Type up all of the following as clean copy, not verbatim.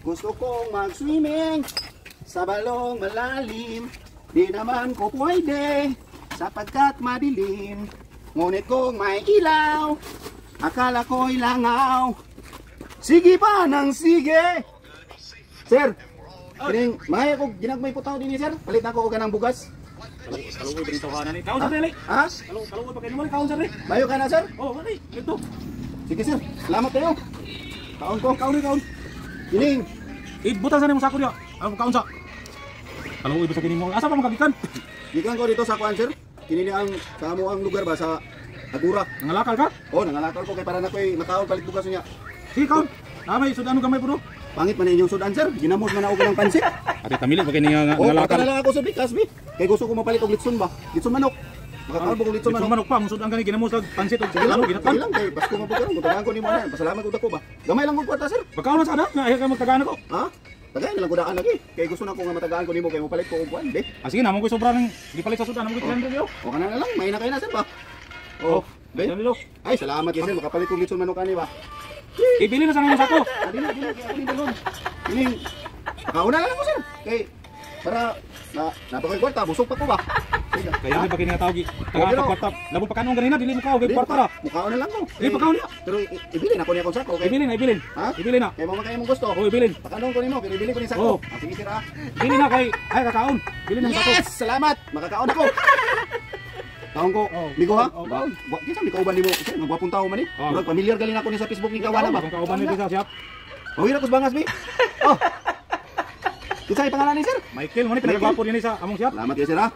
Gusto kong mag-swimming sa balong malalim. Di naman ko pwede sapagkat madilim. Ngunit kung may ilaw, akala ko'y langaw. Sige pa ng sige. Sir, kining mahay ako ginagmay po tao din sir. Palit ako og kanang bugas. Kaluoy ba dito kanan ni? Kaon sa dili. Ha? Kaluoy pa kay naman kaon sa dili. Bayo ka na sir? Oh, mali. Dito. Sige sir, salamat kayo. Kaon ko, kaon ni kaon. Kining. Ibutan sa nimo sako diha. Ano kaon sa? Kaluoy ba sa kini mo? Asa pa magagikan? Gikan ko dito sa kuan sir. Kini ang sa amo ang lugar ba sa Agura. Nangalakal ka? Oh, nangalakal ko kay para na ko'y makaon palit bugas niya. Sige kaon. Namay sudan gamay puno. Pangit man inyong sudan sir. Ginamos man ako ng pansit. Ate tamili ba kini nga Oh, nangalakal? na lang ako sa bikas bi. Kay gusto ko mapalit og litson ba? Litson manok. Makakaon ko litson manok. Manok pa, musudan ka ni ginamos sa pansit og Sige lang, ano sige ginatan. lang kay basko man pagkaron. Mutagaan ko nimo na. Pasalamat ko dako ba. Gamay lang ko kwarta sir. Pagkaon na sana, nga ay ka magtagaan ako. Ha? Tagay na lang ko daan lagi. Kay gusto na ko nga matagaan ko nimo kay mo palit ko og kuan, be. Ah sige na mo ko sobra nang gipalit sa sudan, mo ko 300 yo. O kana na lang, may na kay na sir ba. Oh, be. Dali lo. Ay, salamat kay sir makapalit ko litson manok ani ba. Ibili na sa nimo sako. Dili kay ako ni balon. Kining kauna na lang ko sir. Kay para napakoy kwarta busog pa ko ba. Kaya ba kini nga tawag tagaan sa kwarta. Labo pa kanong ganina dili mo ka og kwarta ra. Mukhaon na lang ko. Dili pa kaon niya. Pero ibilin ako niya kung sako. Okay? Ibilin na, ibilin. Ha? Ibilin na. Kaya mo man kayo mong gusto. Oh, ibilin. Pakanong ko nimo, pinibili ko ni Oh. sako. Ah, sige sir ah. Ibilin na kay ay kakaon. Bilin na sako. Yes! Salamat! Makakaon ako! Taon ko, Oh. Migo ha? Oh. Kinsa mi kauban nimo? Sir, magwapong tao man eh. Oh. Murag familiar galing ako ni sa Facebook ni Kawana ba? Kung kauban ni sa siap. Mawira ko sa bangas bi. Oh. Kinsa pangalan ni sir? Michael, mo ni pinagwapo din sa among siap. Salamat kayo sir ha.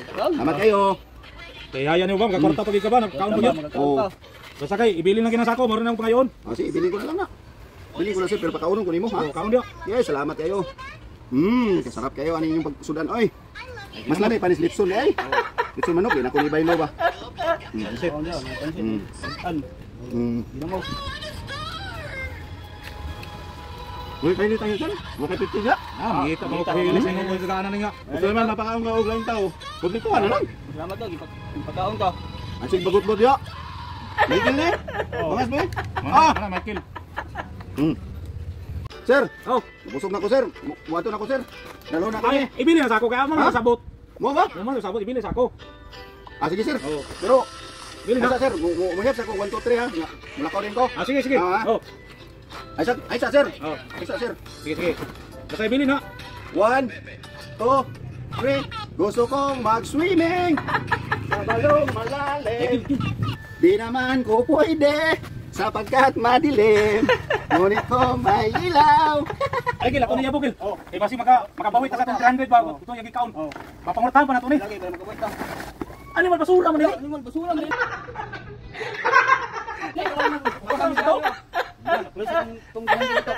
Salamat kayo. Kaya yan yung ba, kakwarta pag ikaw ba, nagkaon pa yun. Oh. Basta kay, ibilin lang kinasako, maroon ng pangayon. Ah, sige, bilhin ko na lang na. Bilhin ko na sir, pero pakaunon ko nimo ha. Oh, kaon dia. Yes, salamat kayo. Kasarap kayo ano yung pagsudan oy. Mas lami panis lipson eh. Lipson manok, na ko ni baylo ba. Pansit. Mo. Uy, kayo tayo sir. Mo kay pipti ga. Ah, ngita mo kahilis sa inyo sa kanan nga. Ito naman napakaon nga og lang tao. Publik ko ano lang. Salamat daw, pagkaon ka. Asig bagot-bagot ya. Michael ni. Bangas ba? Ah, Michael. Sir, Oh, busog na ko sir. Muadto na ko sir. Dalo na kami. ay, ibili na sako kaya mo Ha? sabot. Mo ba? Mo man sabot, ibili sako. Ah sige sir. Oh. Pero Ibili na. asa sir, mo help sa ko 1 2 3 ha. Mulakaw din ko. Ah, sige, sige. Ah. Oh, Ay sa sir. oh. Ay sa sir. Sige, sige. Basta ibili na. 1 2 3. Gusto kong mag-swimming sa balong malalim. Di naman ko pwede sapagkat madilim. Ngunit ko may ilaw. Ay, gila ko niya bukil. Oh, eh basi makabawit ka sa 300 ba? Ito yung ikaon. Oh. Papangurtahan pa na to ni. Lagi tayo magkabait ka. Ano man basura man ni? Animal, basura mo. Bakang sa to. Plus ang tunggangan dito.